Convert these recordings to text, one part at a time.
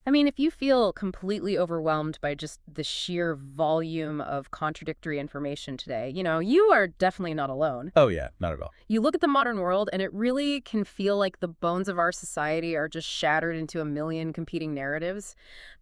I mean, if you feel completely overwhelmed by just the sheer volume of contradictory information today, you are definitely not alone. Oh yeah, not at all. You look at the modern world, and it really can feel like the bones of our society are just shattered into a million competing narratives.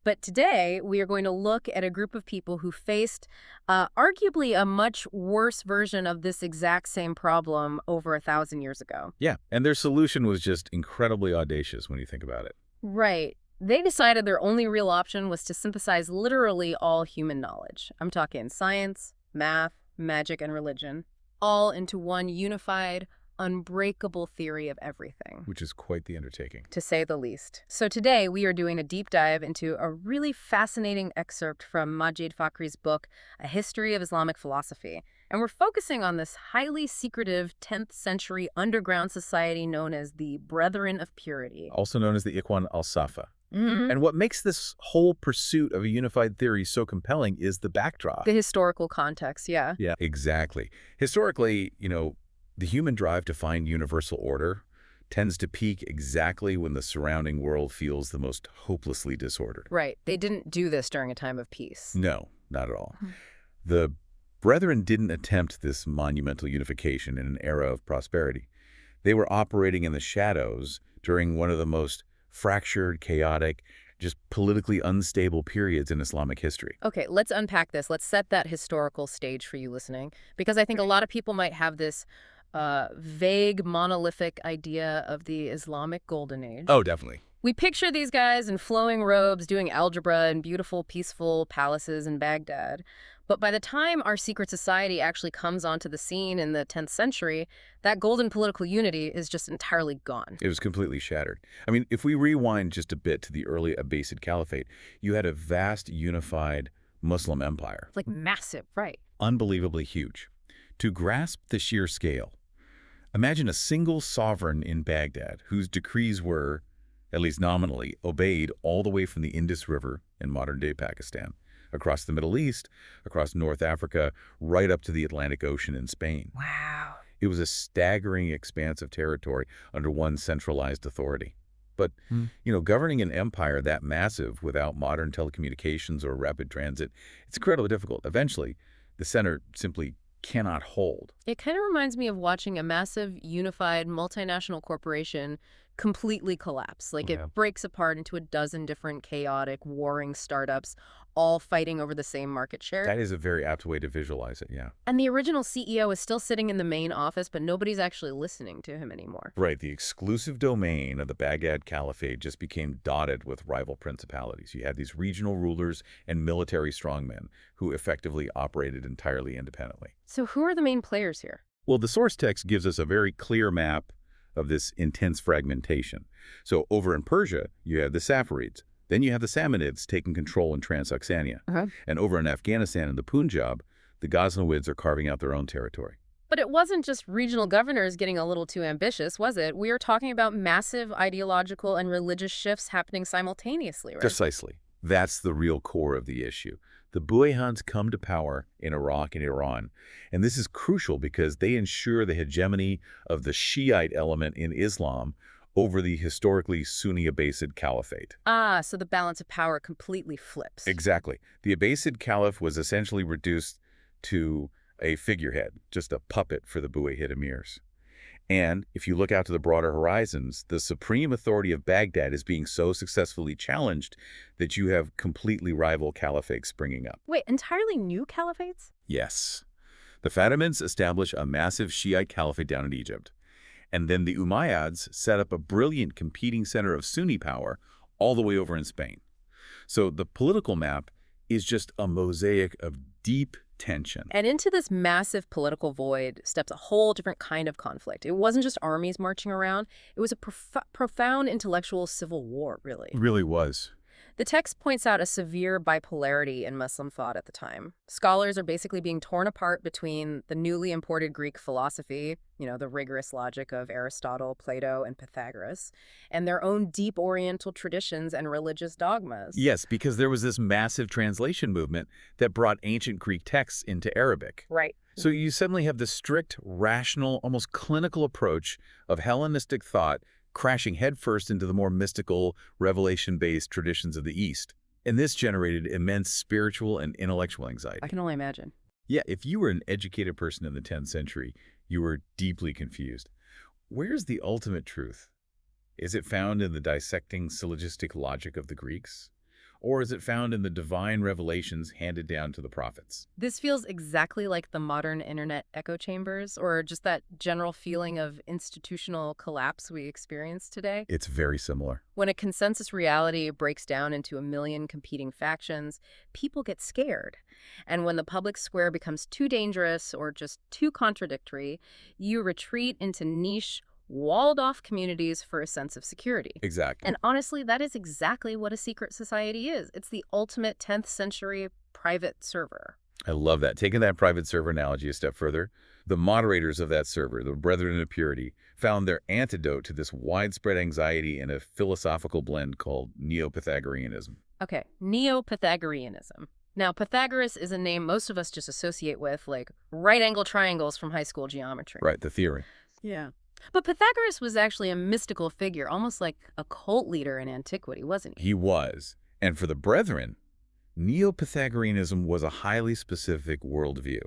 But today, we are going to look at a group of people who faced arguably a much worse version of this exact same problem over 1,000 years ago. Yeah, and their solution was just incredibly audacious when you think about it. Right. They decided their only real option was to synthesize literally all human knowledge. I'm talking science, math, magic, and religion, all into one unified, unbreakable theory of everything, Which is quite the undertaking. to say the least. So today we are doing a deep dive into a really fascinating excerpt from Majid Fakhry's book, A History of Islamic Philosophy. And we're focusing on this highly secretive 10th century underground society known as the Brethren of Purity. Also known as the Ikhwān al-Ṣafāqq. Mhm. And what makes this whole pursuit of a unified theory so compelling is the backdrop. The historical context, yeah. Yeah, exactly. Historically, the human drive to find universal order tends to peak exactly when the surrounding world feels the most hopelessly disordered. Right. They didn't do this during a time of peace. No, not at all. Mhm. The Brethren didn't attempt this monumental unification in an era of prosperity. They were operating in the shadows during one of the most fractured, chaotic, just politically unstable periods in Islamic history. Okay, let's unpack this. Let's set that historical stage for you listening, because I think a lot of people might have this vague, monolithic idea of the Islamic Golden Age. Oh, definitely. We picture these guys in flowing robes doing algebra in beautiful, peaceful palaces in Baghdad. But by the time our secret society actually comes onto the scene in the 10th century, that golden political unity is just entirely gone. It was completely shattered. I mean, if we rewind just a bit to the early Abbasid Caliphate, you had a vast, unified Muslim empire. Like massive, right? Unbelievably huge. To grasp the sheer scale, imagine a single sovereign in Baghdad whose decrees were, at least nominally, obeyed all the way from the Indus River in modern-day Pakistan, across the Middle East, across North Africa, right up to the Atlantic Ocean in Spain. Wow. It was a staggering expanse of territory under one centralized authority. But, governing an empire that massive without modern telecommunications or rapid transit, it's incredibly difficult. Eventually, the center simply cannot hold. It kind of reminds me of watching a massive, unified, multinational corporation completely collapse. Like Yeah. it breaks apart into a dozen different chaotic, warring startups, all fighting over the same market share. That is a very apt way to visualize it, yeah. And the original CEO is still sitting in the main office, but nobody's actually listening to him anymore. Right, the exclusive domain of the Baghdad Caliphate just became dotted with rival principalities. You had these regional rulers and military strongmen who effectively operated entirely independently. So who are the main players here? Well, the source text gives us a very clear map of this intense fragmentation. So over in Persia, you have the Saffarids. Then you have the Samanids taking control in Transoxania. And over in Afghanistan and the Punjab, the Ghaznavids are carving out their own territory. But it wasn't just regional governors getting a little too ambitious, was it? We are talking about massive ideological and religious shifts happening simultaneously, right? Precisely. That's the real core of the issue. The Buayhids come to power in Iraq and Iran, and this is crucial because they ensure the hegemony of the Shiite element in Islam over the historically Sunni Abbasid Caliphate. Ah, so the balance of power completely flips. Exactly. The Abbasid Caliph was essentially reduced to a figurehead, just a puppet for the Buayhid emirs. And if you look out to the broader horizons, the supreme authority of Baghdad is being so successfully challenged that you have completely rival caliphates springing up. Wait, entirely new caliphates? Yes. The Fatimids establish a massive Shiite caliphate down in Egypt. And then the Umayyads set up a brilliant competing center of Sunni power all the way over in Spain. So the political map is just a mosaic of deep tension. And into this massive political void steps a whole different kind of conflict. It wasn't just armies marching around. It was a profound intellectual civil war, really. It really was. The text points out a severe bipolarity in Muslim thought at the time. Scholars are basically being torn apart between the newly imported Greek philosophy, the rigorous logic of Aristotle, Plato, and Pythagoras, and their own deep Oriental traditions and religious dogmas. Yes, because there was this massive translation movement that brought ancient Greek texts into Arabic. Right. So you suddenly have this strict, rational, almost clinical approach of Hellenistic thought crashing headfirst into the more mystical, revelation-based traditions of the East. And this generated immense spiritual and intellectual anxiety. I can only imagine. Yeah, if you were an educated person in the 10th century, you were deeply confused. Where's the ultimate truth? Is it found in the dissecting syllogistic logic of the Greeks? Or is it found in the divine revelations handed down to the prophets? This feels exactly like the modern internet echo chambers, or just that general feeling of institutional collapse we experience today. It's very similar. When a consensus reality breaks down into a million competing factions, people get scared. And when the public square becomes too dangerous or just too contradictory, you retreat into niche, walled-off communities for a sense of security. Exactly. And honestly, that is exactly what a secret society is. It's the ultimate 10th century private server. I love that. Taking that private server analogy a step further, the moderators of that server, the Brethren of Purity, found their antidote to this widespread anxiety in a philosophical blend called Neo-Pythagoreanism. Okay, Neo-Pythagoreanism. Now, Pythagoras is a name most of us just associate with, like, right-angle triangles from high school geometry. Right, the theory. Yeah. But Pythagoras was actually a mystical figure, almost like a cult leader in antiquity, wasn't he? He was. And for the Brethren, Neo-Pythagoreanism was a highly specific worldview.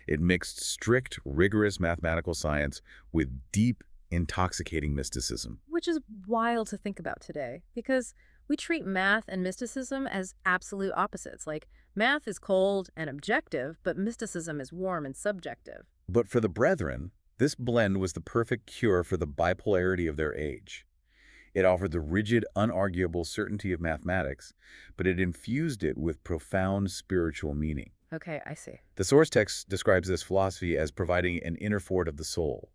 It mixed strict, rigorous mathematical science with deep, intoxicating mysticism. Which is wild to think about today, because we treat math and mysticism as absolute opposites. Like, math is cold and objective, but mysticism is warm and subjective. But for the Brethren, this blend was the perfect cure for the bipolarity of their age. It offered the rigid, unarguable certainty of mathematics, but it infused it with profound spiritual meaning. Okay, I see. The source text describes this philosophy as providing an inner fort of the soul.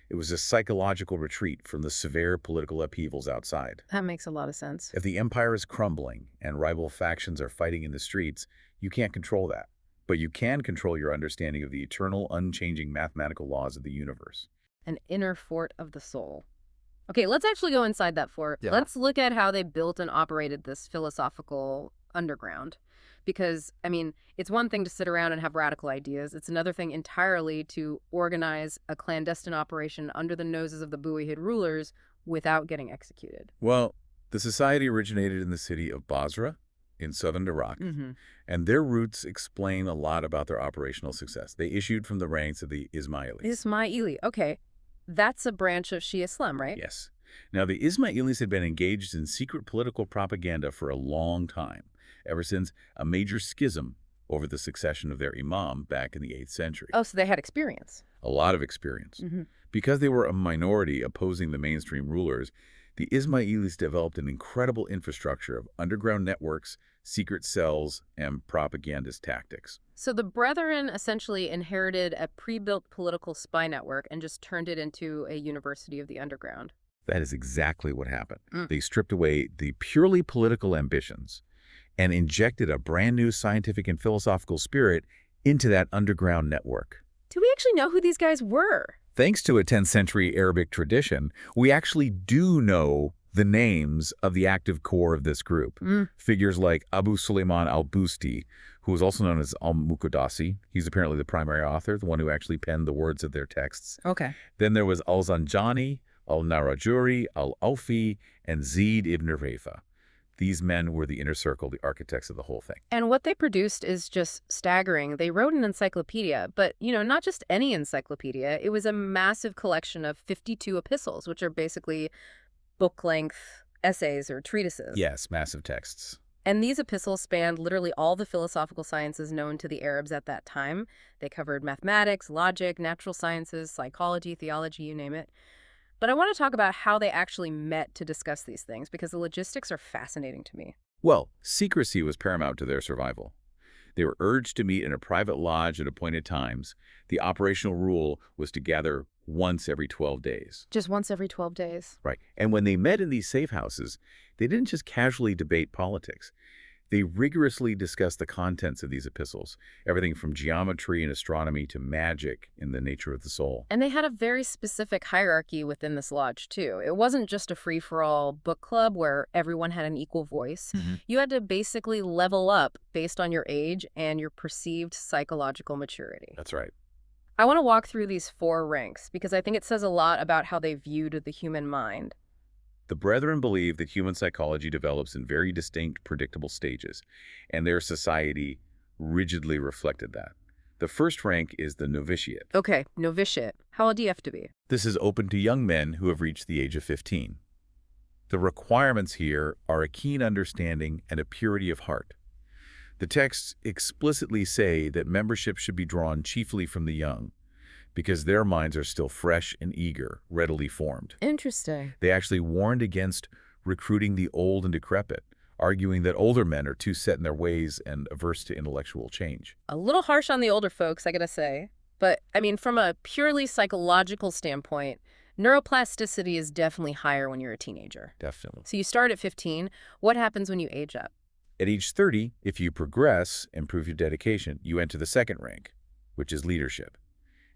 It was a psychological retreat from the severe political upheavals outside. That makes a lot of sense. If the empire is crumbling and rival factions are fighting in the streets, you can't control that. But you can control your understanding of the eternal, unchanging mathematical laws of the universe. An inner fort of the soul. Okay, let's actually go inside that fort. Yeah. Let's look at how they built and operated this philosophical underground. Because, I mean, it's one thing to sit around and have radical ideas. It's another thing entirely to organize a clandestine operation under the noses of the Buwahid rulers without getting executed. Well, the society originated in the city of Basra in southern Iraq, and their roots explain a lot about their operational success. They issued from the ranks of the Ismailis. Ismaili, okay. That's a branch of Shia Islam, right? Yes. Now, the Ismailis had been engaged in secret political propaganda for a long time, ever since a major schism over the succession of their imam back in the 8th century. Oh, so they had experience. A lot of experience. Because they were a minority opposing the mainstream rulers, the Ismailis developed an incredible infrastructure of underground networks, secret cells, and propagandist tactics. So the Brethren essentially inherited a pre-built political spy network and just turned it into a university of the underground. That is exactly what happened. They stripped away the purely political ambitions and injected a brand new scientific and philosophical spirit into that underground network. Do we actually know who these guys were? Thanks to a 10th century Arabic tradition, we actually do know the names of the active core of this group. Figures like Abu Sulaiman al-Busti, who was also known as al-Muqaddasi. He's apparently the primary author, the one who actually penned the words of their texts. Okay. Then there was al-Zanjani, al-Narajuri, al-Awfi, and Zayd ibn Rayfa. These men were the inner circle, the architects of the whole thing. And what they produced is just staggering. They wrote an encyclopedia, but, not just any encyclopedia. It was a massive collection of 52 epistles, which are basically book-length essays or treatises. Yes, massive texts. And these epistles spanned literally all the philosophical sciences known to the Arabs at that time. They covered mathematics, logic, natural sciences, psychology, theology, you name it. But I want to talk about how they actually met to discuss these things, because the logistics are fascinating to me. Well, secrecy was paramount to their survival. They were urged to meet in a private lodge at appointed times. The operational rule was to gather once every 12 days. Just once every 12 days. Right. And when they met in these safe houses, they didn't just casually debate politics. They rigorously discussed the contents of these epistles, everything from geometry and astronomy to magic in the nature of the soul. And they had a very specific hierarchy within this lodge, too. It wasn't just a free-for-all book club where everyone had an equal voice. You had to basically level up based on your age and your perceived psychological maturity. That's right. I want to walk through these 4 ranks because I think it says a lot about how they viewed the human mind. The Brethren believe that human psychology develops in very distinct, predictable stages, and their society rigidly reflected that. The first rank is the novitiate. Okay, novitiate. How old do you have to be? This is open to young men who have reached the age of 15. The requirements here are a keen understanding and a purity of heart. The texts explicitly say that membership should be drawn chiefly from the young, because their minds are still fresh and eager, readily formed. Interesting. They actually warned against recruiting the old and decrepit, arguing that older men are too set in their ways and averse to intellectual change. A little harsh on the older folks, I gotta say. But, I mean, from a purely psychological standpoint, neuroplasticity is definitely higher when you're a teenager. Definitely. So you start at 15. What happens when you age up? At age 30, if you progress and prove your dedication, you enter the second rank, which is leadership.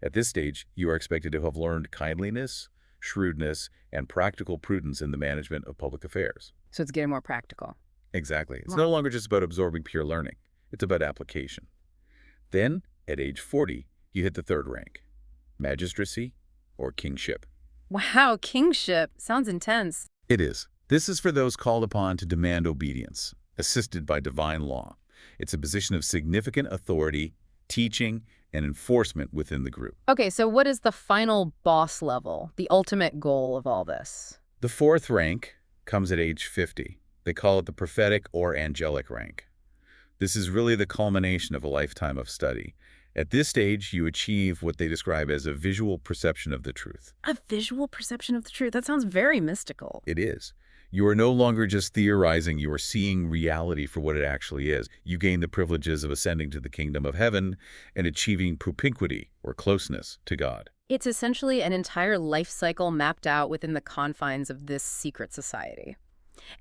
At this stage, you are expected to have learned kindliness, shrewdness, and practical prudence in the management of public affairs. So it's getting more practical. Exactly. It's no longer just about absorbing pure learning. It's about application. Then, at age 40, you hit the third rank, magistracy or kingship. Wow, kingship. Sounds intense. It is. This is for those called upon to demand obedience, assisted by divine law. It's a position of significant authority, teaching, and enforcement within the group. Okay, so what is the final boss level, the ultimate goal of all this? The fourth rank comes at age 50. They call it the prophetic or angelic rank. This is really the culmination of a lifetime of study. At this stage, you achieve what they describe as a visual perception of the truth. A visual perception of the truth? That sounds very mystical. It is. You are no longer just theorizing, you are seeing reality for what it actually is. You gain the privileges of ascending to the kingdom of heaven and achieving propinquity, or closeness, to God. It's essentially an entire life cycle mapped out within the confines of this secret society.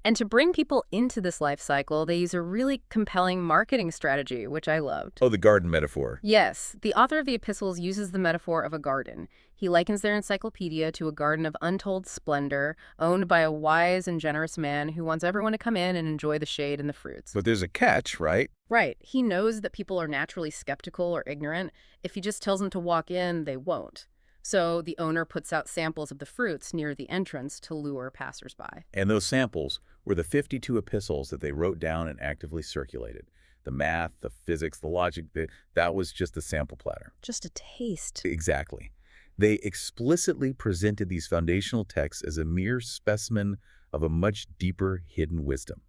And to bring people into this life cycle, they use a really compelling marketing strategy, which I loved. Oh, the garden metaphor. Yes, the author of the epistles uses the metaphor of a garden. He likens their encyclopedia to a garden of untold splendor, owned by a wise and generous man who wants everyone to come in and enjoy the shade and the fruits. But there's a catch, right? Right. He knows that people are naturally skeptical or ignorant. If he just tells them to walk in, they won't. So the owner puts out samples of the fruits near the entrance to lure passersby. And those samples were the 52 epistles that they wrote down and actively circulated. The math, the physics, the logic, that was just a sample platter. Just a taste. Exactly. They explicitly presented these foundational texts as a mere specimen of a much deeper hidden wisdom.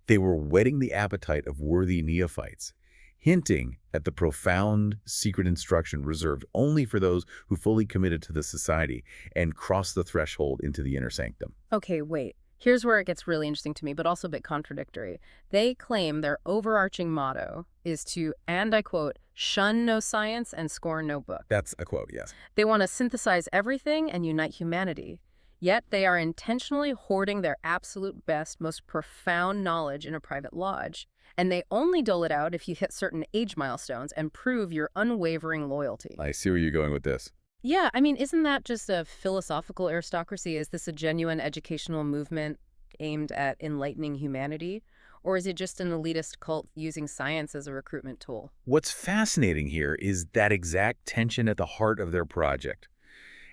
They were whetting the appetite of worthy neophytes, hinting at the profound secret instruction reserved only for those who fully committed to the society and crossed the threshold into the inner sanctum. Okay, wait. Here's where it gets really interesting to me, but also a bit contradictory. They claim their overarching motto is to, and I quote, shun no science and scorn no book. That's a quote, yes. They want to synthesize everything and unite humanity. Yet they are intentionally hoarding their absolute best, most profound knowledge in a private lodge. And they only dole it out if you hit certain age milestones and prove your unwavering loyalty. I see where you're going with this. Yeah, I mean, isn't that just a philosophical aristocracy? Is this a genuine educational movement aimed at enlightening humanity? Or is it just an elitist cult using science as a recruitment tool? What's fascinating here is that exact tension at the heart of their project.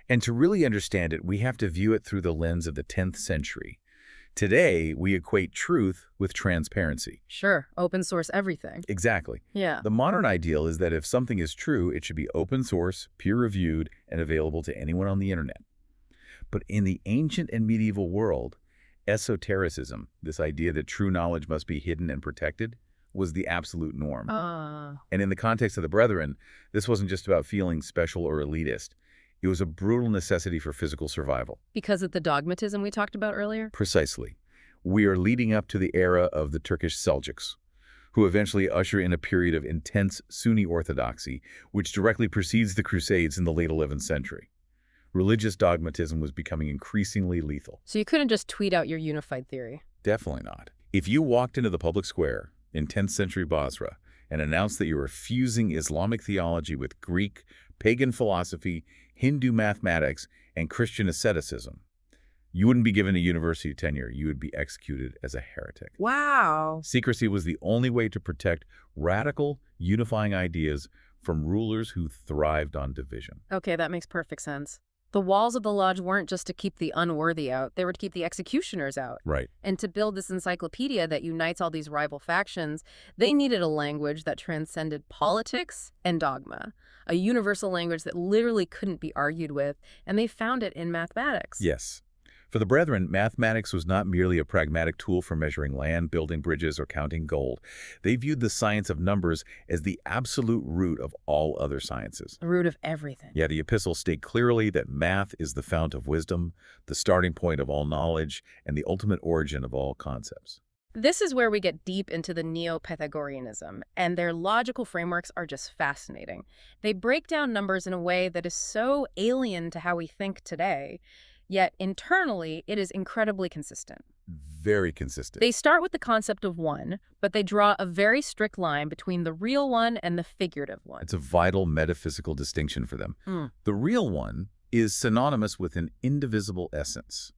And to really understand it, we have to view it through the lens of the 10th century. Today, we equate truth with transparency. Sure, open source everything. Exactly. Yeah. The modern ideal is that if something is true, it should be open source, peer-reviewed, and available to anyone on the internet. But in the ancient and medieval world, esotericism, this idea that true knowledge must be hidden and protected, was the absolute norm. And in the context of the Brethren, this wasn't just about feeling special or elitist. It was a brutal necessity for physical survival. Because of the dogmatism we talked about earlier? Precisely. We are leading up to the era of the Turkish Seljuks, who eventually usher in a period of intense Sunni orthodoxy, which directly precedes the Crusades in the late 11th century. Religious dogmatism was becoming increasingly lethal. So you couldn't just tweet out your unified theory? Definitely not. If you walked into the public square in 10th century Basra and announced that you were fusing Islamic theology with Greek, pagan philosophy, Hindu mathematics, and Christian asceticism, you wouldn't be given a university tenure. You would be executed as a heretic. Wow. Secrecy was the only way to protect radical, unifying ideas from rulers who thrived on division. Okay, that makes perfect sense. The walls of the lodge weren't just to keep the unworthy out, they were to keep the executioners out. Right. And to build this encyclopedia that unites all these rival factions, they needed a language that transcended politics and dogma, a universal language that literally couldn't be argued with, and they found it in mathematics. Yes. For the Brethren, mathematics was not merely a pragmatic tool for measuring land, building bridges, or counting gold. They viewed the science of numbers as the absolute root of all other sciences. The root of everything. Yeah, the epistles state clearly that math is the fount of wisdom, the starting point of all knowledge, and the ultimate origin of all concepts. This is where we get deep into the Neo-Pythagoreanism, and their logical frameworks are just fascinating. They break down numbers in a way that is so alien to how we think today, yet internally it is incredibly consistent. Very consistent. They start with the concept of one, but they draw a very strict line between the real one and the figurative one. It's a vital metaphysical distinction for them. The real one is synonymous with an indivisible essence.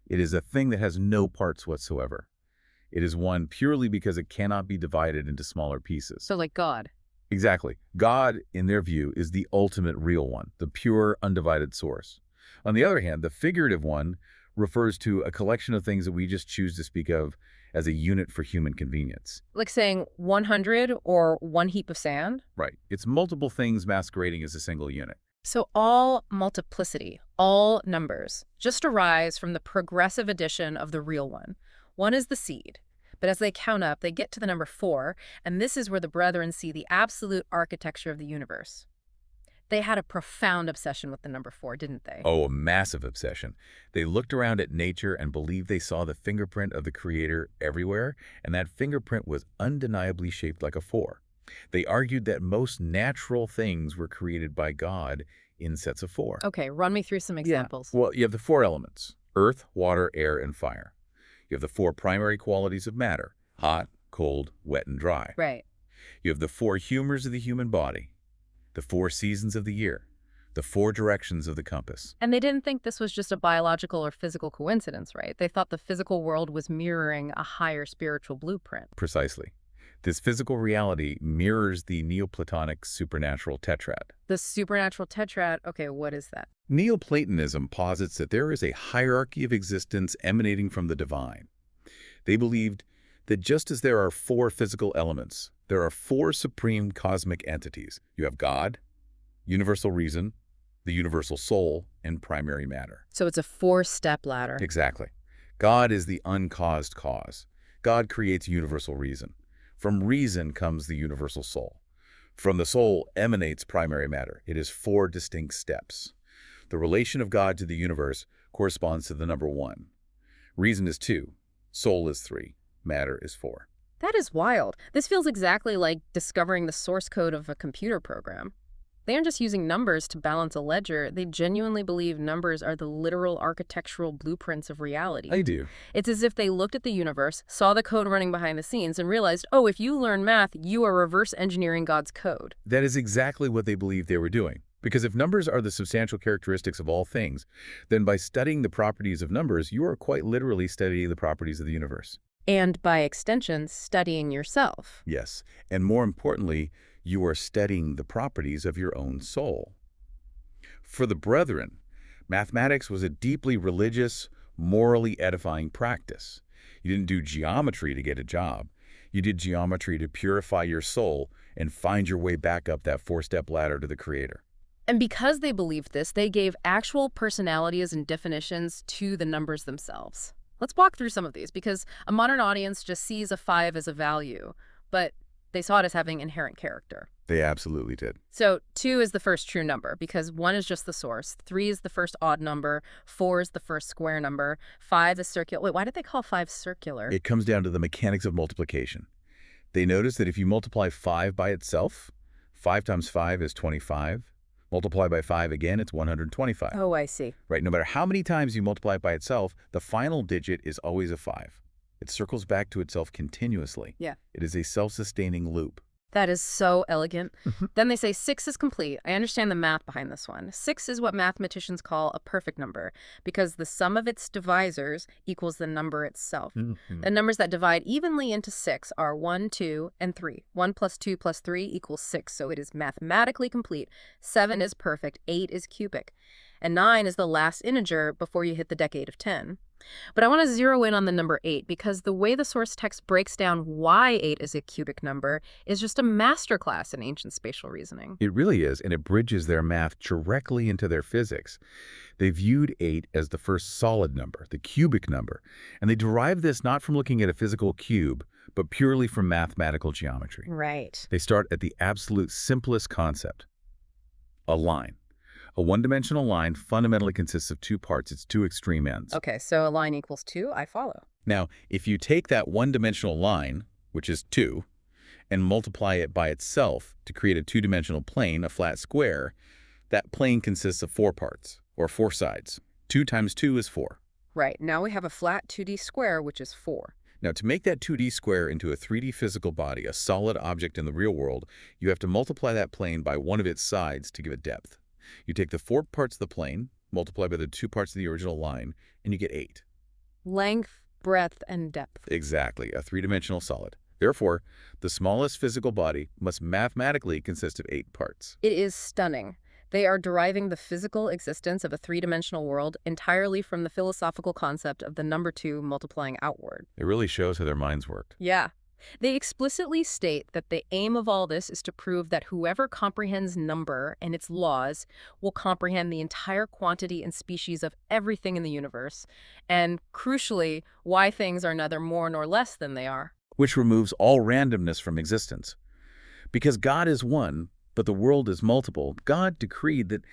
It is a thing that has no parts whatsoever. It is one purely because it cannot be divided into smaller pieces. So like God. Exactly. God, in their view, is the ultimate real one, the pure, undivided source. On the other hand, the figurative one refers to a collection of things that we just choose to speak of as a unit for human convenience. Like saying 100 or one heap of sand? Right. It's multiple things masquerading as a single unit. So all multiplicity, all numbers, just arise from the progressive addition of the real one. One is the seed. But as they count up, they get to the number 4, and this is where the Brethren see the absolute architecture of the universe. They had a profound obsession with the number 4, didn't they? Oh, a massive obsession. They looked around at nature and believed they saw the fingerprint of the Creator everywhere, and that fingerprint was undeniably shaped like a 4. They argued that most natural things were created by God in sets of 4. Okay, run me through some examples. Well, you have the 4 elements: earth, water, air, and fire. You have the 4 primary qualities of matter: hot, cold, wet, and dry. Right. You have the 4 humors of the human body, the 4 seasons of the year, the 4 directions of the compass. And they didn't think this was just a biological or physical coincidence, right? They thought the physical world was mirroring a higher spiritual blueprint. Precisely. This physical reality mirrors the Neoplatonic supernatural tetrad. The supernatural tetrad, okay, what is that? Neoplatonism posits that there is a hierarchy of existence emanating from the divine. They believed that just as there are 4 physical elements, there are 4 supreme cosmic entities. You have God, universal reason, the universal soul, and primary matter. So it's a 4-step ladder. Exactly. God is the uncaused cause. God creates universal reason. From reason comes the universal soul. From the soul emanates primary matter. It is 4 distinct steps. The relation of God to the universe corresponds to the number 1. Reason is 2. Soul is 3. Matter is 4. That is wild. This feels exactly like discovering the source code of a computer program. They aren't just using numbers to balance a ledger. They genuinely believe numbers are the literal architectural blueprints of reality. I do. It's as if they looked at the universe, saw the code running behind the scenes, and realized, oh, if you learn math, you are reverse engineering God's code. That is exactly what they believed they were doing. Because if numbers are the substantial characteristics of all things, then by studying the properties of numbers, you are quite literally studying the properties of the universe. And by extension, studying yourself. Yes, and more importantly, you are studying the properties of your own soul. For the Brethren, mathematics was a deeply religious, morally edifying practice. You didn't do geometry to get a job. You did geometry to purify your soul and find your way back up that 4-step ladder to the Creator. And because they believed this, they gave actual personalities and definitions to the numbers themselves. Let's walk through some of these, because a modern audience just sees a 5 as a value, but they saw it as having inherent character. They absolutely did. So 2 is the first true number, because 1 is just the source, 3 is the first odd number, 4 is the first square number, 5 is circular. Wait, why did they call 5 circular? It comes down to the mechanics of multiplication. They noticed that if you multiply 5 by itself, 5 times 5 is 25. Multiply by 5 again, it's 125. Oh, I see. Right, no matter how many times you multiply it by itself, the final digit is always a 5. It circles back to itself continuously. Yeah. It is a self-sustaining loop. That is so elegant. Then they say 6 is complete. I understand the math behind this one. 6 is what mathematicians call a perfect number because the sum of its divisors equals the number itself. The numbers that divide evenly into 6 are 1, 2, and 3. 1 plus 2 plus 3 equals 6, so it is mathematically complete. 7 is perfect. 8 is cubic. and 9 is the last integer before you hit the decade of 10. But I want to zero in on the number 8 because the way the source text breaks down why 8 is a cubic number is just a masterclass in ancient spatial reasoning. It really is, and it bridges their math directly into their physics. They viewed 8 as the first solid number, the cubic number, and they derived this not from looking at a physical cube, but purely from mathematical geometry. Right. They start at the absolute simplest concept, a line. A one-dimensional line fundamentally consists of two parts, its two extreme ends. Okay, so a line equals 2, I follow. Now, if you take that one-dimensional line, which is 2, and multiply it by itself to create a two-dimensional plane, a flat square, that plane consists of 4 parts, or 4 sides. 2 times 2 is 4. Right, now we have a flat 2D square, which is 4. Now, to make that 2D square into a 3D physical body, a solid object in the real world, you have to multiply that plane by one of its sides to give it depth. You take the 4 parts of the plane, multiply by the 2 parts of the original line, and you get 8. Length, breadth, and depth. Exactly, a 3-dimensional solid. Therefore, the smallest physical body must mathematically consist of 8 parts. It is stunning. They are deriving the physical existence of a 3-dimensional world entirely from the philosophical concept of the number 2 multiplying outward. It really shows how their minds worked. Yeah. They explicitly state that the aim of all this is to prove that whoever comprehends number and its laws will comprehend the entire quantity and species of everything in the universe, and, crucially, why things are neither more nor less than they are. Which removes all randomness from existence. Because God is one, but the world is multiple, God decreed that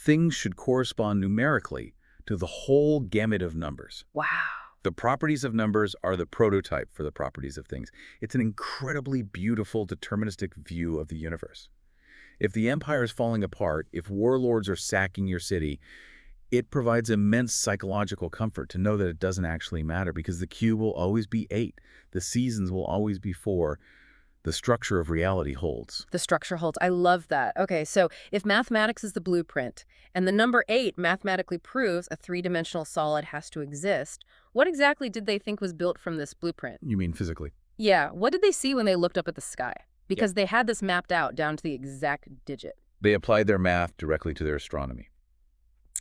things should correspond numerically to the whole gamut of numbers. Wow. The properties of numbers are the prototype for the properties of things. It's an incredibly beautiful, deterministic view of the universe. If the empire is falling apart, if warlords are sacking your city, it provides immense psychological comfort to know that it doesn't actually matter because the cube will always be 8. The seasons will always be 4. The structure of reality holds. The structure holds. I love that. Okay, so if mathematics is the blueprint and the number 8 mathematically proves a 3-dimensional solid has to exist, what exactly did they think was built from this blueprint? You mean physically? Yeah, what did they see when they looked up at the sky? Because they had this mapped out down to the exact digit. They applied their math directly to their astronomy.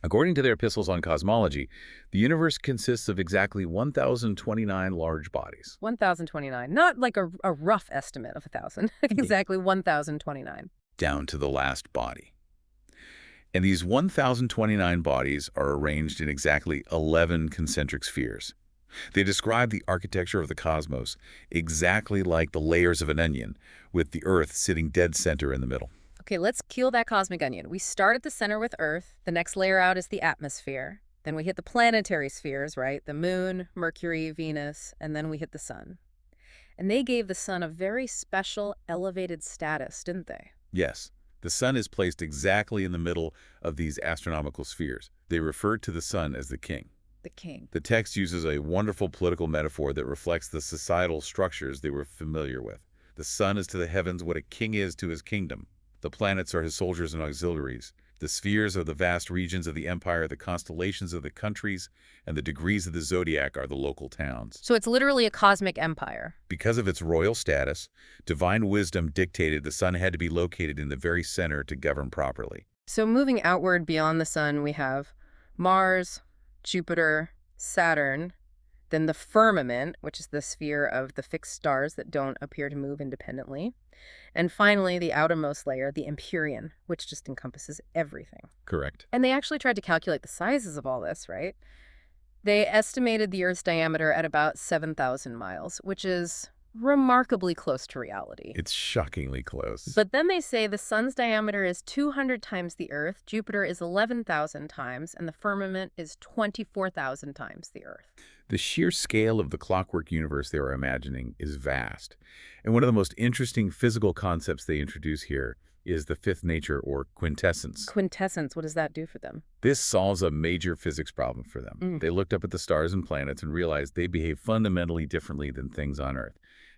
According to their epistles on cosmology, the universe consists of exactly 1,029 large bodies. 1,029. Not like a rough estimate of 1,000. Exactly 1,029. Down to the last body. And these 1,029 bodies are arranged in exactly 11 concentric spheres. They describe the architecture of the cosmos exactly like the layers of an onion, with the Earth sitting dead center in the middle. Okay, let's peel that cosmic onion. We start at the center with Earth. The next layer out is the atmosphere. Then we hit the planetary spheres, right? The Moon, Mercury, Venus, and then we hit the Sun. And they gave the Sun a very special, elevated status, didn't they? Yes, the Sun is placed exactly in the middle of these astronomical spheres. They referred to the Sun as the king. The king. The text uses a wonderful political metaphor that reflects the societal structures they were familiar with. The Sun is to the heavens what a king is to his kingdom. The planets are his soldiers and auxiliaries. The spheres are the vast regions of the empire, the constellations of the countries, and the degrees of the zodiac are the local towns. So it's literally a cosmic empire. Because of its royal status, divine wisdom dictated the Sun had to be located in the very center to govern properly. So moving outward beyond the Sun, we have Mars, Jupiter, Saturn, then the firmament, which is the sphere of the fixed stars that don't appear to move independently. And finally, the outermost layer, the Empyrean, which just encompasses everything. Correct. And they actually tried to calculate the sizes of all this, right? They estimated the Earth's diameter at about 7,000 miles, which is remarkably close to reality. It's shockingly close. But then they say the Sun's diameter is 200 times the Earth, Jupiter is 11,000 times, and the firmament is 24,000 times the Earth. The sheer scale of the clockwork universe they were imagining is vast. And one of the most interesting physical concepts they introduce here is the fifth nature, or quintessence. Quintessence, what does that do for them? This solves a major physics problem for them. They looked up at the stars and planets and realized they behave fundamentally differently than things on Earth.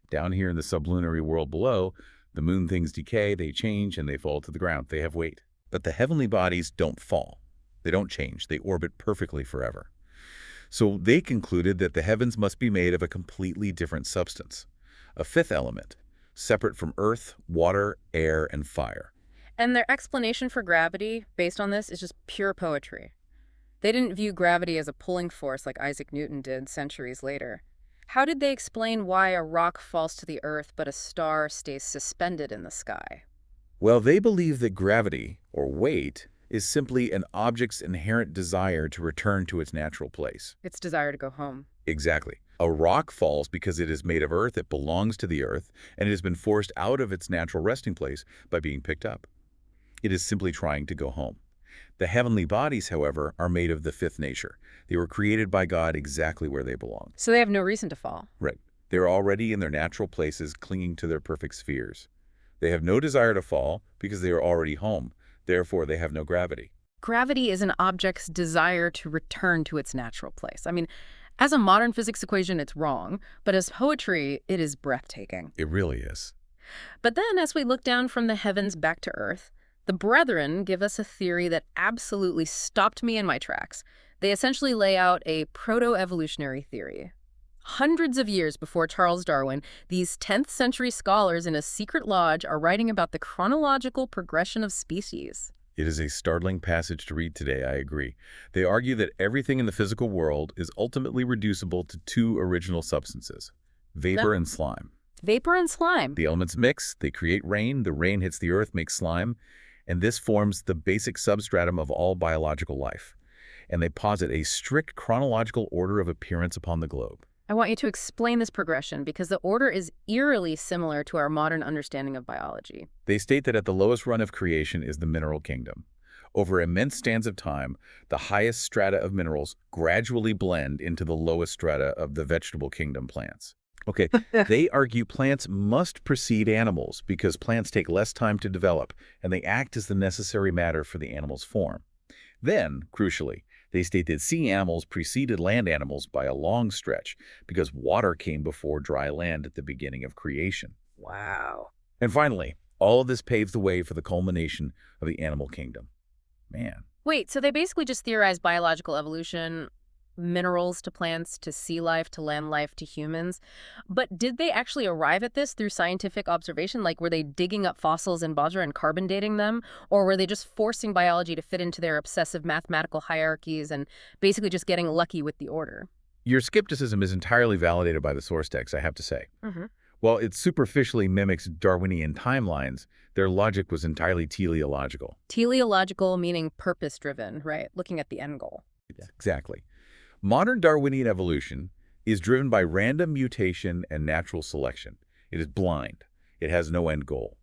Down here in the sublunary world below, the moon things decay, they change, and they fall to the ground. They have weight. But the heavenly bodies don't fall. They don't change. They orbit perfectly forever. So they concluded that the heavens must be made of a completely different substance, a fifth element, separate from earth, water, air, and fire. And their explanation for gravity, based on this, is just pure poetry. They didn't view gravity as a pulling force like Isaac Newton did centuries later. How did they explain why a rock falls to the earth but a star stays suspended in the sky? Well, they believe that gravity, or weight, is simply an object's inherent desire to return to its natural place. Its desire to go home. Exactly. A rock falls because it is made of earth, it belongs to the earth, and it has been forced out of its natural resting place by being picked up. It is simply trying to go home. The heavenly bodies, however, are made of the fifth nature. They were created by God exactly where they belong. So they have no reason to fall. Right. They're already in their natural places, clinging to their perfect spheres. They have no desire to fall because they are already home. Therefore, they have no gravity. Gravity is an object's desire to return to its natural place. I mean, as a modern physics equation, it's wrong, but as poetry, it is breathtaking. It really is. But then, as we look down from the heavens back to Earth, the Brethren give us a theory that absolutely stopped me in my tracks. They essentially lay out a proto-evolutionary theory. Hundreds of years before Charles Darwin, these 10th century scholars in a secret lodge are writing about the chronological progression of species. It is a startling passage to read today, I agree. They argue that everything in the physical world is ultimately reducible to two original substances, vapor and slime. Vapor and slime. The elements mix, they create rain, the rain hits the earth, makes slime, and this forms the basic substratum of all biological life. And they posit a strict chronological order of appearance upon the globe. I want you to explain this progression because the order is eerily similar to our modern understanding of biology. They state that at the lowest run of creation is the mineral kingdom. Over immense spans of time, the highest strata of minerals gradually blend into the lowest strata of the vegetable kingdom plants. Okay, they argue plants must precede animals because plants take less time to develop and they act as the necessary matter for the animal's form. Then, crucially, they state that sea animals preceded land animals by a long stretch because water came before dry land at the beginning of creation. Wow. And finally, all of this paves the way for the culmination of the animal kingdom. Man. Wait, so they basically just theorized biological evolution, minerals to plants, to sea life, to land life, to humans. But did they actually arrive at this through scientific observation? Like, were they digging up fossils in Basra and carbon dating them? Or were they just forcing biology to fit into their obsessive mathematical hierarchies and basically just getting lucky with the order? Your skepticism is entirely validated by the source text, I have to say. Mm-hmm. While it superficially mimics Darwinian timelines, their logic was entirely teleological. Teleological meaning purpose-driven, right? Looking at the end goal. Exactly. Modern Darwinian evolution is driven by random mutation and natural selection. It is blind. It has no end goal.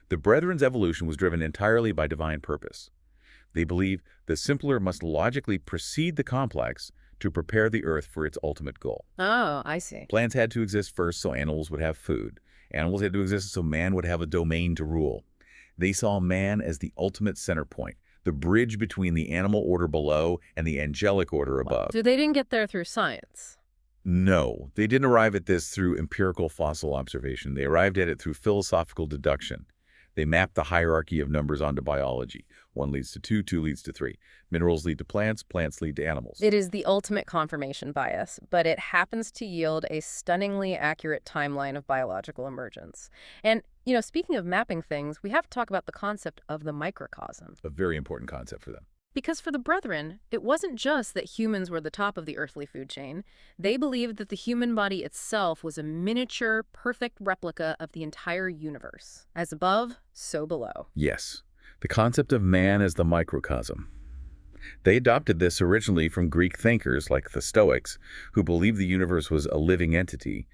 The Brethren's evolution was driven entirely by divine purpose. They believe the simpler must logically precede the complex to prepare the earth for its ultimate goal. Oh, I see. Plants had to exist first so animals would have food. Animals had to exist so man would have a domain to rule. They saw man as the ultimate center point, the bridge between the animal order below and the angelic order above. So they didn't get there through science? No, they didn't arrive at this through empirical fossil observation. They arrived at it through philosophical deduction. They mapped the hierarchy of numbers onto biology. 1 leads to 2, 2 leads to 3. Minerals lead to plants, plants lead to animals. It is the ultimate confirmation bias, but it happens to yield a stunningly accurate timeline of biological emergence. And, speaking of mapping things, we have to talk about the concept of the microcosm. A very important concept for them. Because for the Brethren, it wasn't just that humans were the top of the earthly food chain. They believed that the human body itself was a miniature, perfect replica of the entire universe. As above, so below. Yes, the concept of man as the microcosm. They adopted this originally from Greek thinkers like the Stoics, who believed the universe was a living entity.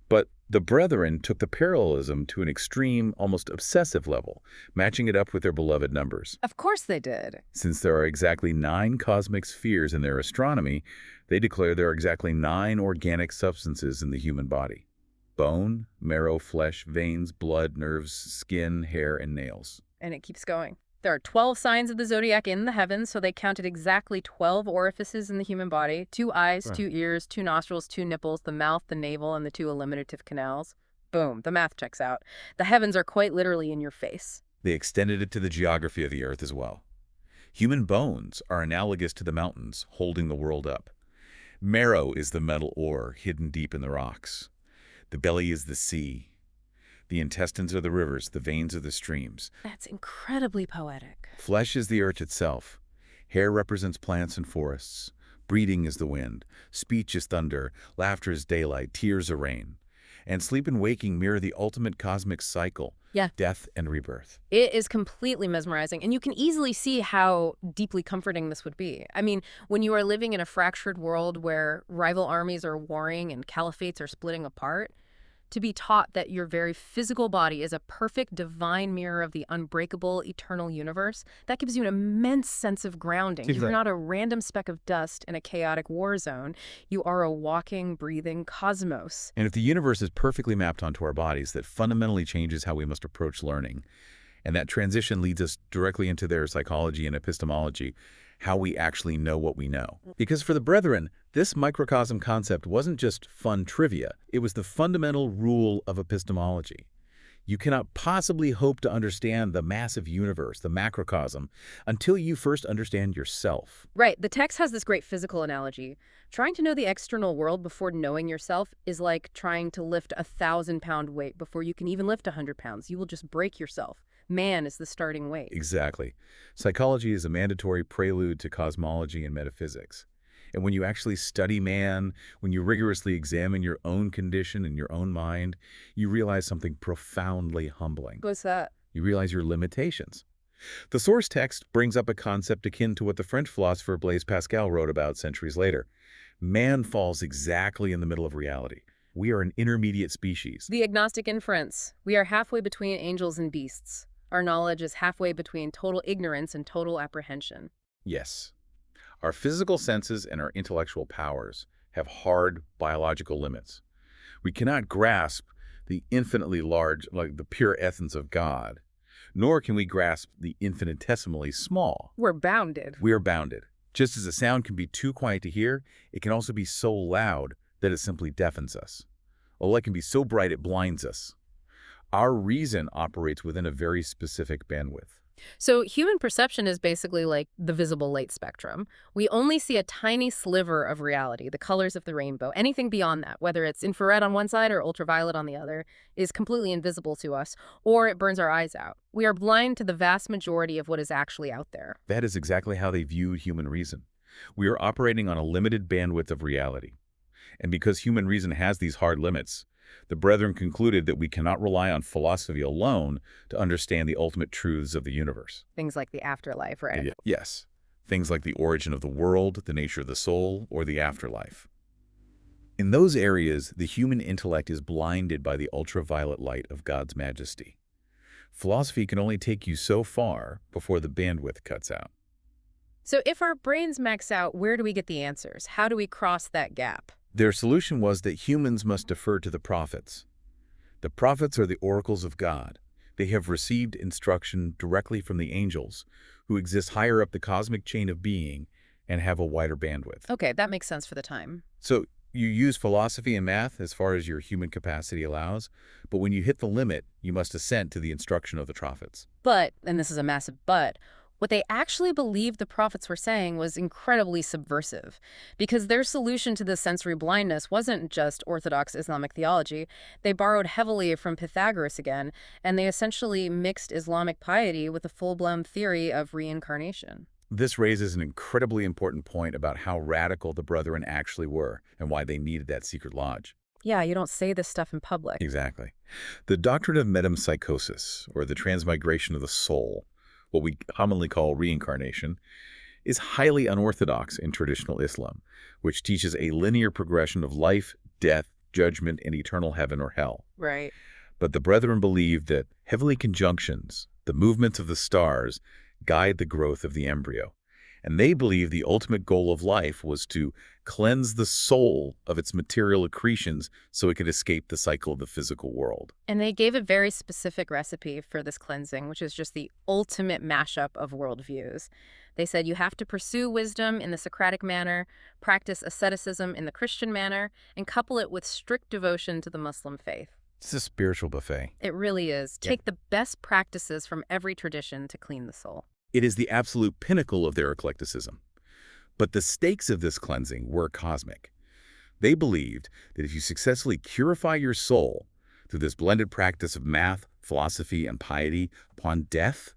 But the Brethren took the parallelism to an extreme, almost obsessive level, matching it up with their beloved numbers. Of course they did. Since there are exactly 9 cosmic spheres in their astronomy, they declare there are exactly 9 organic substances in the human body: bone, marrow, flesh, veins, blood, nerves, skin, hair, and nails. And it keeps going. There are 12 signs of the zodiac in the heavens, so they counted exactly 12 orifices in the human body: 2 eyes, Right. 2 ears, 2 nostrils, 2 nipples, the mouth, the navel, and the 2 eliminative canals. Boom, the math checks out. The heavens are quite literally in your face. They extended it to the geography of the earth as well. Human bones are analogous to the mountains holding the world up. Marrow is the metal ore hidden deep in the rocks. The belly is the sea. The intestines are the rivers, the veins are the streams. That's incredibly poetic. Flesh is the earth itself. Hair represents plants and forests. Breathing is the wind. Speech is thunder. Laughter is daylight. Tears are rain. And sleep and waking mirror the ultimate cosmic cycle, Yeah. death and rebirth. It is completely mesmerizing, and you can easily see how deeply comforting this would be. I mean, when you are living in a fractured world where rival armies are warring and caliphates are splitting apart, to be taught that your very physical body is a perfect divine mirror of the unbreakable, eternal universe, that gives you an immense sense of grounding. Exactly. You're not a random speck of dust in a chaotic war zone. You are a walking, breathing cosmos. And if the universe is perfectly mapped onto our bodies, that fundamentally changes how we must approach learning. And that transition leads us directly into their psychology and epistemology, how we actually know what we know. Because for the Brethren, this microcosm concept wasn't just fun trivia. It was the fundamental rule of epistemology. You cannot possibly hope to understand the massive universe, the macrocosm, until you first understand yourself. Right. The text has this great physical analogy. Trying to know the external world before knowing yourself is like trying to lift a 1,000-pound weight before you can even lift 100 pounds. You will just break yourself. Man is the starting weight. Exactly. Psychology is a mandatory prelude to cosmology and metaphysics. And when you actually study man, when you rigorously examine your own condition and your own mind, you realize something profoundly humbling. What's that? You realize your limitations. The source text brings up a concept akin to what the French philosopher Blaise Pascal wrote about centuries later. Man falls exactly in the middle of reality. We are an intermediate species. The agnostic inference. We are halfway between angels and beasts. Our knowledge is halfway between total ignorance and total apprehension. Yes. Our physical senses and our intellectual powers have hard biological limits. We cannot grasp the infinitely large, like the pure essence of God, nor can we grasp the infinitesimally small. We're bounded. We are bounded. Just as a sound can be too quiet to hear, it can also be so loud that it simply deafens us. A light can be so bright it blinds us. Our reason operates within a very specific bandwidth. So human perception is basically like the visible light spectrum. We only see a tiny sliver of reality, the colors of the rainbow. Anything beyond that, whether it's infrared on one side or ultraviolet on the other, is completely invisible to us, or it burns our eyes out. We are blind to the vast majority of what is actually out there. That is exactly how they viewed human reason. We are operating on a limited bandwidth of reality. And because human reason has these hard limits, the Brethren concluded that we cannot rely on philosophy alone to understand the ultimate truths of the universe. Things like the afterlife, right? Yes. Things like the origin of the world, the nature of the soul, or the afterlife. In those areas, the human intellect is blinded by the ultraviolet light of God's majesty. Philosophy can only take you so far before the bandwidth cuts out. So if our brains max out, where do we get the answers? How do we cross that gap? Their solution was that humans must defer to the prophets. The prophets are the oracles of God. They have received instruction directly from the angels, who exist higher up the cosmic chain of being and have a wider bandwidth. Okay, that makes sense for the time. So you use philosophy and math as far as your human capacity allows, but when you hit the limit, you must assent to the instruction of the prophets. But, and this is a massive but, what they actually believed the prophets were saying was incredibly subversive, because their solution to this sensory blindness wasn't just orthodox Islamic theology. They borrowed heavily from Pythagoras again, and they essentially mixed Islamic piety with a full-blown theory of reincarnation. This raises an incredibly important point about how radical the Brethren actually were and why they needed that secret lodge. Yeah, you don't say this stuff in public. Exactly. The doctrine of metempsychosis, or the transmigration of the soul, what we commonly call reincarnation, is highly unorthodox in traditional Islam, which teaches a linear progression of life, death, judgment, and eternal heaven or hell. Right. But the Brethren believe that heavenly conjunctions, the movements of the stars, guide the growth of the embryo. And they believe the ultimate goal of life was to cleanse the soul of its material accretions so it could escape the cycle of the physical world. And they gave a very specific recipe for this cleansing, which is just the ultimate mashup of worldviews. They said you have to pursue wisdom in the Socratic manner, practice asceticism in the Christian manner, and couple it with strict devotion to the Muslim faith. It's a spiritual buffet. It really is. Take the best practices from every tradition to clean the soul. It is the absolute pinnacle of their eclecticism. But the stakes of this cleansing were cosmic. They believed that if you successfully purify your soul through this blended practice of math, philosophy, and piety upon death,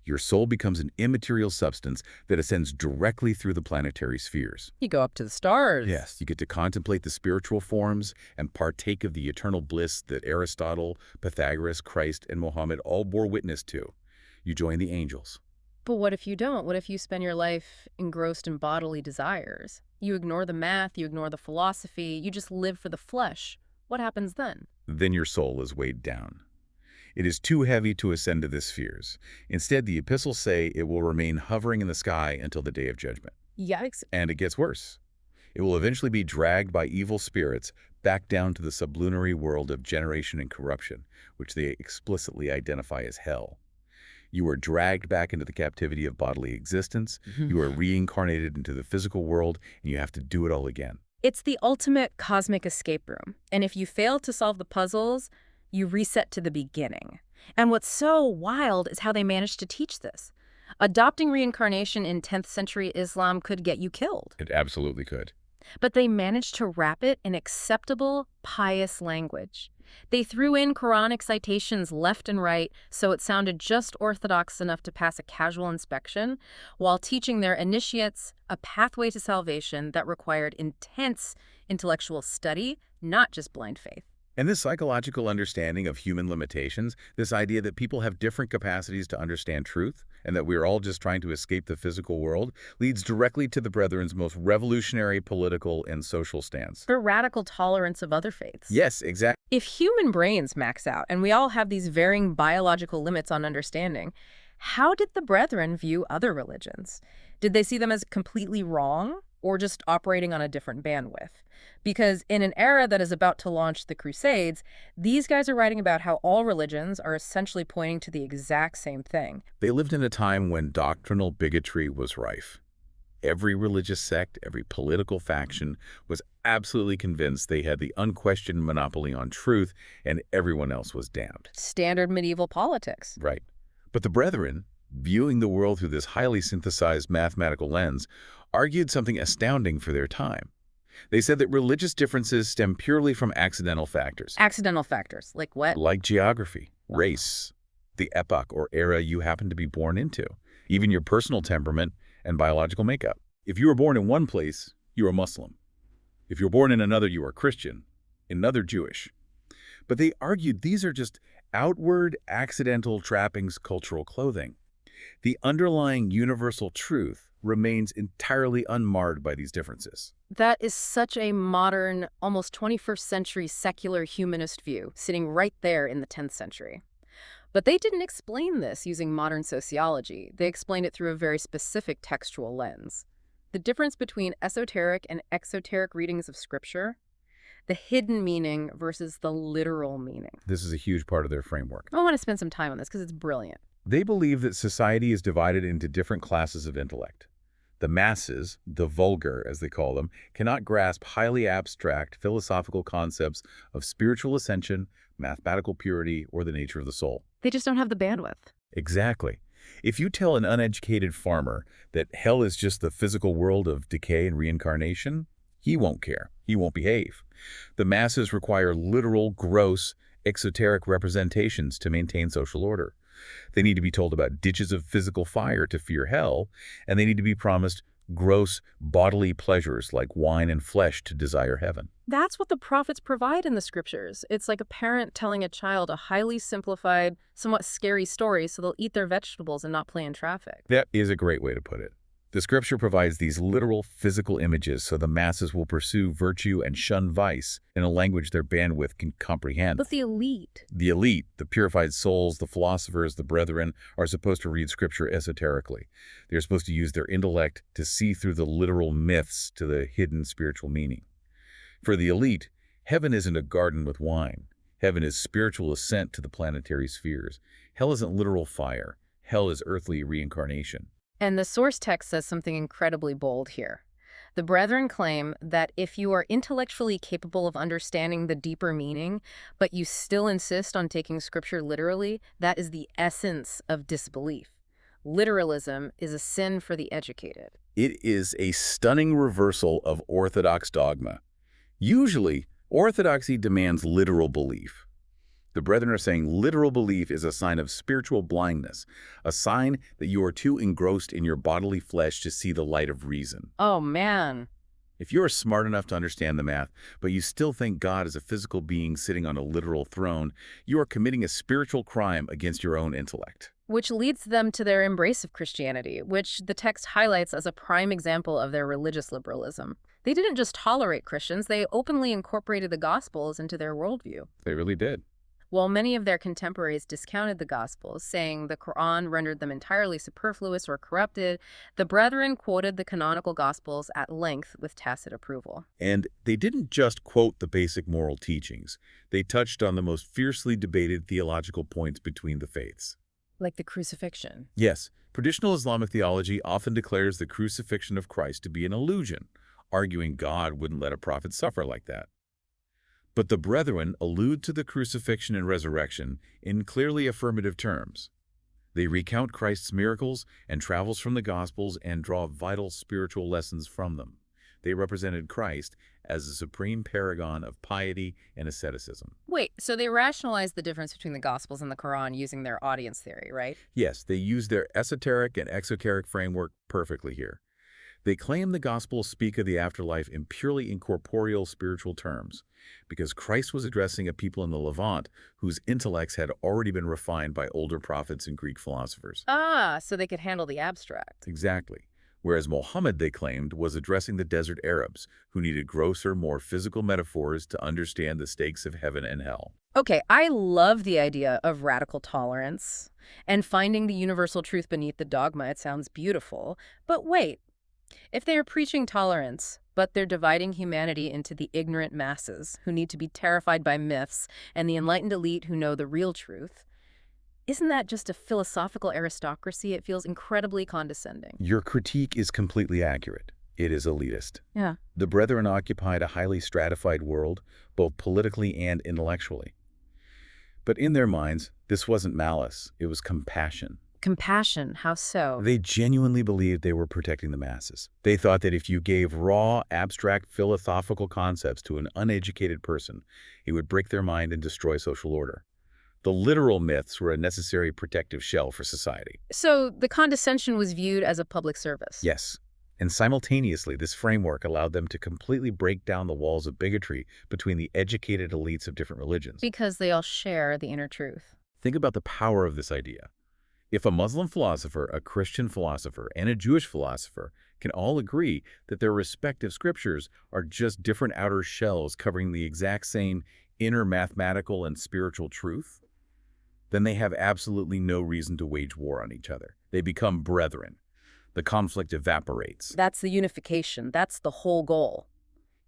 Your soul becomes an immaterial substance that ascends directly through the planetary spheres. You go up to the stars. Yes, you get to contemplate the spiritual forms and partake of the eternal bliss that Aristotle, Pythagoras, Christ, and Mohammed all bore witness to. You join the angels. But what if you don't? What if you spend your life engrossed in bodily desires? You ignore the math, you ignore the philosophy, you just live for the flesh. What happens then? Then your soul is weighed down. It is too heavy to ascend to the spheres. Instead, the epistles say it will remain hovering in the sky until the day of judgment. Yikes. And it gets worse. It will eventually be dragged by evil spirits back down to the sublunary world of generation and corruption, which they explicitly identify as hell. You are dragged back into the captivity of bodily existence. You are reincarnated into the physical world, and you have to do it all again. It's the ultimate cosmic escape room. And if you fail to solve the puzzles, you reset to the beginning. And what's so wild is how they managed to teach this. Adopting reincarnation in 10th century Islam could get you killed. It absolutely could. But they managed to wrap it in acceptable, pious language. They threw in Quranic citations left and right, so it sounded just orthodox enough to pass a casual inspection, while teaching their initiates a pathway to salvation that required intense intellectual study, not just blind faith. And this psychological understanding of human limitations, this idea that people have different capacities to understand truth, and that we're all just trying to escape the physical world, leads directly to the Brethren's most revolutionary political and social stance. The radical tolerance of other faiths. Yes, exactly. If human brains max out, and we all have these varying biological limits on understanding, how did the Brethren view other religions? Did they see them as completely wrong, or just operating on a different bandwidth? Because in an era that is about to launch the Crusades, these guys are writing about how all religions are essentially pointing to the exact same thing. They lived in a time when doctrinal bigotry was rife. Every religious sect, every political faction was absolutely convinced they had the unquestioned monopoly on truth, and everyone else was damned. Standard medieval politics. Right. But the Brethren, viewing the world through this highly synthesized mathematical lens, argued something astounding for their time. They said that religious differences stem purely from accidental factors. Accidental factors, like what? Like geography, race, the epoch or era you happen to be born into, even your personal temperament and biological makeup. If you were born in one place, you are Muslim. If you're born in another, you are Christian, in another Jewish. But they argued these are just outward, accidental trappings, cultural clothing. The underlying universal truth remains entirely unmarred by these differences. That is such a modern, almost 21st century secular humanist view, sitting right there in the 10th century. But they didn't explain this using modern sociology. They explained it through a very specific textual lens. The difference between esoteric and exoteric readings of Scripture, the hidden meaning versus the literal meaning. This is a huge part of their framework. I want to spend some time on this because it's brilliant. They believe that society is divided into different classes of intellect. The masses, the vulgar as they call them, cannot grasp highly abstract philosophical concepts of spiritual ascension, mathematical purity, or the nature of the soul. They just don't have the bandwidth. Exactly. If you tell an uneducated farmer that hell is just the physical world of decay and reincarnation, he won't care. He won't behave. The masses require literal, gross, exoteric representations to maintain social order. They need to be told about ditches of physical fire to fear hell, and they need to be promised gross bodily pleasures like wine and flesh to desire heaven. That's what the prophets provide in the Scriptures. It's like a parent telling a child a highly simplified, somewhat scary story so they'll eat their vegetables and not play in traffic. That is a great way to put it. The Scripture provides these literal physical images so the masses will pursue virtue and shun vice in a language their bandwidth can comprehend. But the elite, the purified souls, the philosophers, the Brethren, are supposed to read Scripture esoterically. They're supposed to use their intellect to see through the literal myths to the hidden spiritual meaning. For the elite, heaven isn't a garden with wine. Heaven is spiritual ascent to the planetary spheres. Hell isn't literal fire. Hell is earthly reincarnation. and the source text says something incredibly bold here. The Brethren claim that if you are intellectually capable of understanding the deeper meaning, but you still insist on taking Scripture literally, that is the essence of disbelief. Literalism is a sin for the educated. It is a stunning reversal of Orthodox dogma. Usually, Orthodoxy demands literal belief. The Brethren are saying literal belief is a sign of spiritual blindness, a sign that you are too engrossed in your bodily flesh to see the light of reason. Oh, man. If you are smart enough to understand the math, but you still think God is a physical being sitting on a literal throne, you are committing a spiritual crime against your own intellect. Which leads them to their embrace of Christianity, which the text highlights as a prime example of their religious liberalism. They didn't just tolerate Christians, they openly incorporated the Gospels into their worldview. They really did. While many of their contemporaries discounted the Gospels, saying the Quran rendered them entirely superfluous or corrupted, the Brethren quoted the canonical Gospels at length with tacit approval. And they didn't just quote the basic moral teachings. They touched on the most fiercely debated theological points between the faiths. Like the crucifixion. Yes, traditional Islamic theology often declares the crucifixion of Christ to be an illusion, arguing God wouldn't let a prophet suffer like that. But the Brethren allude to the crucifixion and resurrection in clearly affirmative terms. They recount Christ's miracles and travels from the Gospels and draw vital spiritual lessons from them. They represented Christ as the supreme paragon of piety and asceticism. Wait, so they rationalized the difference between the Gospels and the Quran using their audience theory, right? Yes, they use their esoteric and exoteric framework perfectly here. They claim the Gospels speak of the afterlife in purely incorporeal spiritual terms, because Christ was addressing a people in the Levant whose intellects had already been refined by older prophets and Greek philosophers. Ah, so they could handle the abstract. Exactly. Whereas Muhammad, they claimed, was addressing the desert Arabs, who needed grosser, more physical metaphors to understand the stakes of heaven and hell. Okay, I love the idea of radical tolerance and finding the universal truth beneath the dogma. It sounds beautiful. But wait, if they are preaching tolerance, but they're dividing humanity into the ignorant masses who need to be terrified by myths and the enlightened elite who know the real truth, isn't that just a philosophical aristocracy? It feels incredibly condescending. Your critique is completely accurate. It is elitist. Yeah. The Brethren occupied a highly stratified world, both politically and intellectually. But in their minds, this wasn't malice, it was compassion. Compassion, how so? They genuinely believed they were protecting the masses. They thought that if you gave raw, abstract philosophical concepts to an uneducated person, it would break their mind and destroy social order. The literal myths were a necessary protective shell for society. So the condescension was viewed as a public service. Yes. And simultaneously, this framework allowed them to completely break down the walls of bigotry between the educated elites of different religions. Because they all share the inner truth. Think about the power of this idea. If a Muslim philosopher, a Christian philosopher, and a Jewish philosopher can all agree that their respective scriptures are just different outer shells covering the exact same inner mathematical and spiritual truth, then they have absolutely no reason to wage war on each other. They become brethren. The conflict evaporates. That's the unification. That's the whole goal.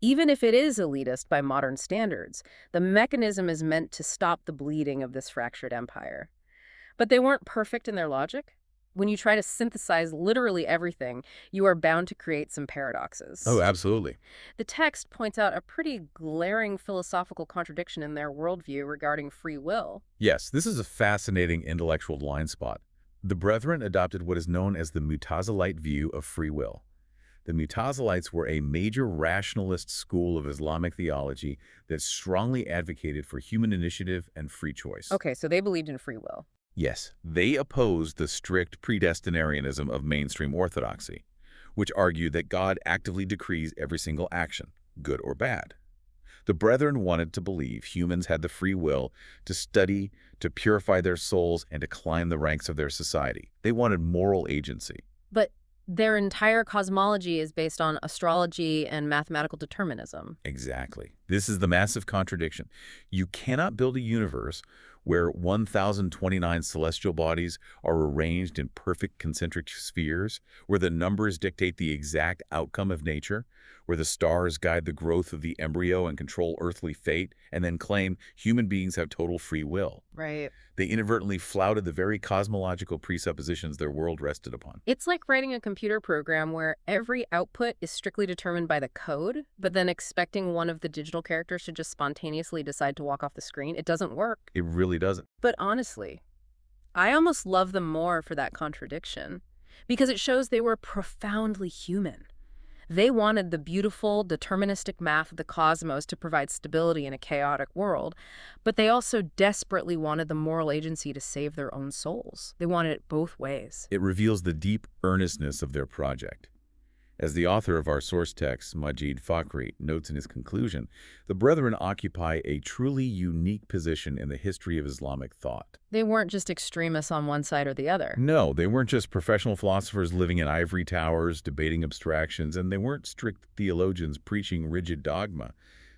Even if it is elitist by modern standards, the mechanism is meant to stop the bleeding of this fractured empire. But they weren't perfect in their logic. When you try to synthesize literally everything, you are bound to create some paradoxes. Oh, absolutely. The text points out a pretty glaring philosophical contradiction in their worldview regarding free will. Yes, this is a fascinating intellectual blind spot. The Brethren adopted what is known as the Mutazilite view of free will. The Mutazilites were a major rationalist school of Islamic theology that strongly advocated for human initiative and free choice. Okay, so they believed in free will. Yes, they opposed the strict predestinarianism of mainstream orthodoxy, which argued that God actively decrees every single action, good or bad. The Brethren wanted to believe humans had the free will to study, to purify their souls, and to climb the ranks of their society. They wanted moral agency. But their entire cosmology is based on astrology and mathematical determinism. Exactly. This is the massive contradiction. You cannot build a universe where 1,029 celestial bodies are arranged in perfect concentric spheres, where the numbers dictate the exact outcome of nature, where the stars guide the growth of the embryo and control earthly fate, and then claim human beings have total free will. Right. They inadvertently flouted the very cosmological presuppositions their world rested upon. It's like writing a computer program where every output is strictly determined by the code, but then expecting one of the digital characters to just spontaneously decide to walk off the screen. It doesn't work. It really doesn't. But honestly, I almost love them more for that contradiction, because it shows they were profoundly human. They wanted the beautiful, deterministic math of the cosmos to provide stability in a chaotic world, but they also desperately wanted the moral agency to save their own souls. They wanted it both ways. It reveals the deep earnestness of their project. As the author of our source text, Majid Fakhry, notes in his conclusion, the Brethren occupy a truly unique position in the history of Islamic thought. They weren't just extremists on one side or the other. No, they weren't just professional philosophers living in ivory towers, debating abstractions, and they weren't strict theologians preaching rigid dogma.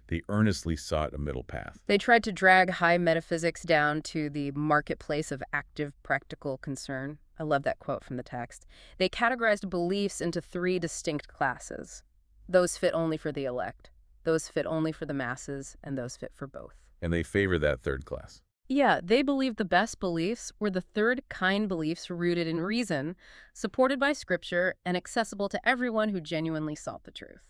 They earnestly sought a middle path. They tried to drag high metaphysics down to the marketplace of active, practical concern. I love that quote from the text. They categorized beliefs into three distinct classes. Those fit only for the elect, those fit only for the masses, and those fit for both. And they favor that third class. Yeah, they believed the best beliefs were the third kind beliefs rooted in reason, supported by scripture, and accessible to everyone who genuinely sought the truth.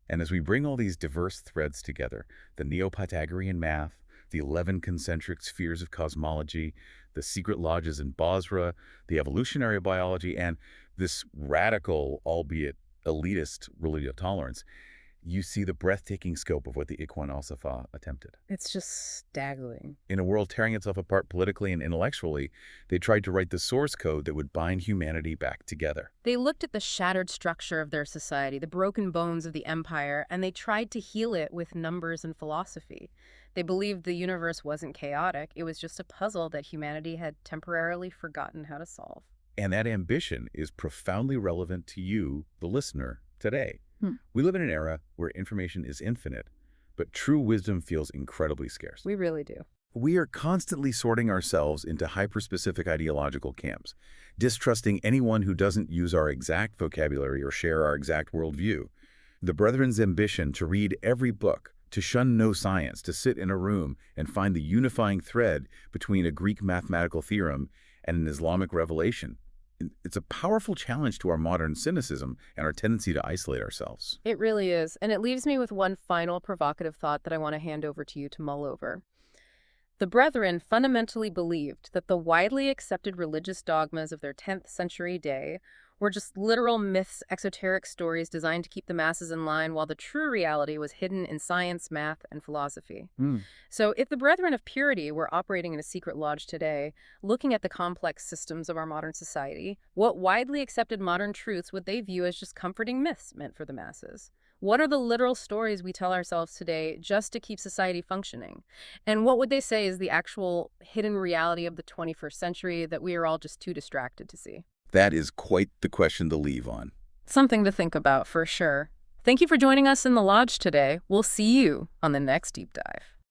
And as we bring all these diverse threads together, the Neo-Pythagorean math, the 11 concentric spheres of cosmology, the secret lodges in Basra, the evolutionary biology, and this radical, albeit elitist, religious tolerance, you see the breathtaking scope of what the Ikhwān al-Ṣafāʼ attempted. It's just staggering. In a world tearing itself apart politically and intellectually, they tried to write the source code that would bind humanity back together. They looked at the shattered structure of their society, the broken bones of the empire, and they tried to heal it with numbers and philosophy. They believed the universe wasn't chaotic. It was just a puzzle that humanity had temporarily forgotten how to solve. And that ambition is profoundly relevant to you, the listener, today. We live in an era where information is infinite, but true wisdom feels incredibly scarce. We really do. We are constantly sorting ourselves into hyper-specific ideological camps, distrusting anyone who doesn't use our exact vocabulary or share our exact worldview. The Brethren's ambition to read every book, to shun no science, to sit in a room and find the unifying thread between a Greek mathematical theorem and an Islamic revelation. It's a powerful challenge to our modern cynicism and our tendency to isolate ourselves. It really is. And it leaves me with one final provocative thought that I want to hand over to you to mull over. The Brethren fundamentally believed that the widely accepted religious dogmas of their 10th century day were just literal myths, esoteric stories designed to keep the masses in line, while the true reality was hidden in science, math, and philosophy. So if the Brethren of Purity were operating in a secret lodge today, looking at the complex systems of our modern society, what widely accepted modern truths would they view as just comforting myths meant for the masses? What are the literal stories we tell ourselves today just to keep society functioning? And what would they say is the actual hidden reality of the 21st century that we are all just too distracted to see? That is quite the question to leave on. Something to think about for sure. Thank you for joining us in the lodge today. We'll see you on the next deep dive.